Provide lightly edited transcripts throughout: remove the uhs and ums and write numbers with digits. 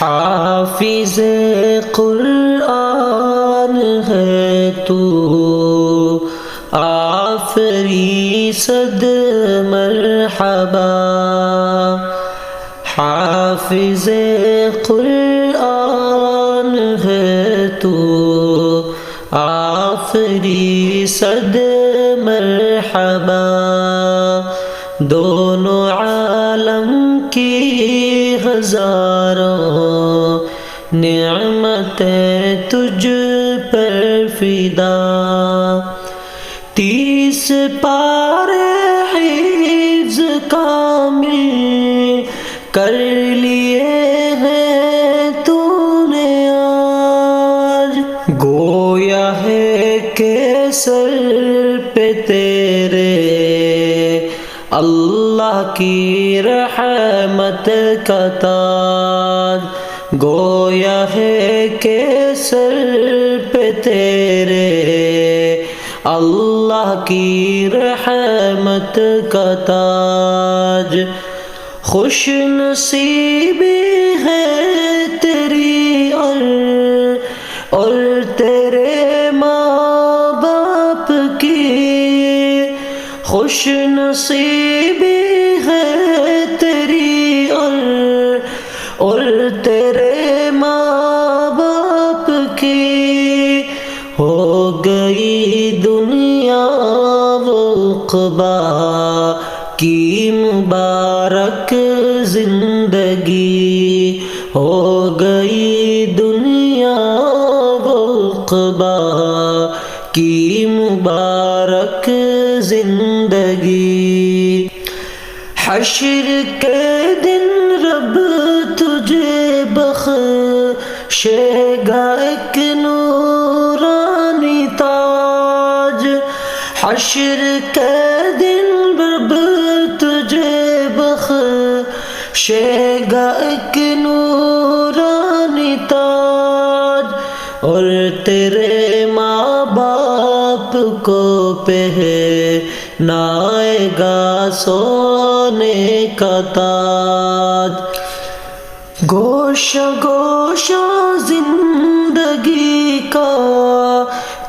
حافظ قرآن ہے تو، آفری صد مرحبا۔ حافظ قرآن ہے تو، آفری صد مرحبا۔ دونوں عالم کی ہزاروں نعمتیں تجھ پر فدا۔ 30 پارے حفظ کامل کر لیے ہیں تو نے آج، گویا ہے کہ سر پہ تیرے اللہ کی رحمت کا تاج، گویا ہے کہ سر پہ تیرے اللہ کی رحمت کا تاج۔ خوش نصیبی ہے تیری اور تیرے ماں باپ کی، خوش نصیبی ہے تیری اور تیرے ماں باپ کی۔ ہو گئی دنیا عقبا کی مبارک زندگی، ہو گئی دنیا عقبا کی مبارک زندگی۔ حشر کے دن رب تجھے بخشے گا ایک نورانی تاج، حشر کے دن رب تجھے بخشے گا ایک نورانی تاج، اور تیرے ماں باپ کو پہنائے گا سونے کا تاج۔ گوشہ گوشہ زندگی کا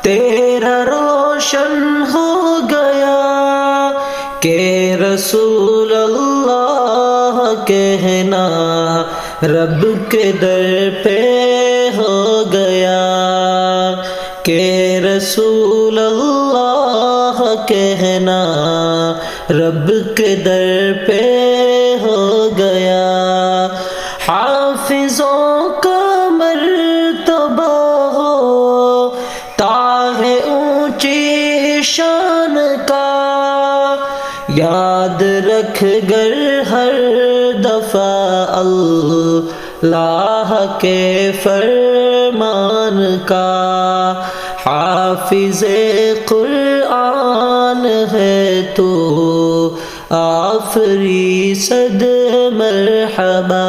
تیرا روشن ہو گیا، کہ رسول اللہ کہنا رب کے در پہ ہو گیا، کہ رسول اللہ کہنا رب کے در پہ ہو گیا۔ حافظوں کا مرتبہ ہوتا ہے اونچی شان کا، یاد رکھ گر ہر دفعہ اللہ کے فرمان کا۔ حافظ قرآن ہے تو، آفری صد مرحبا۔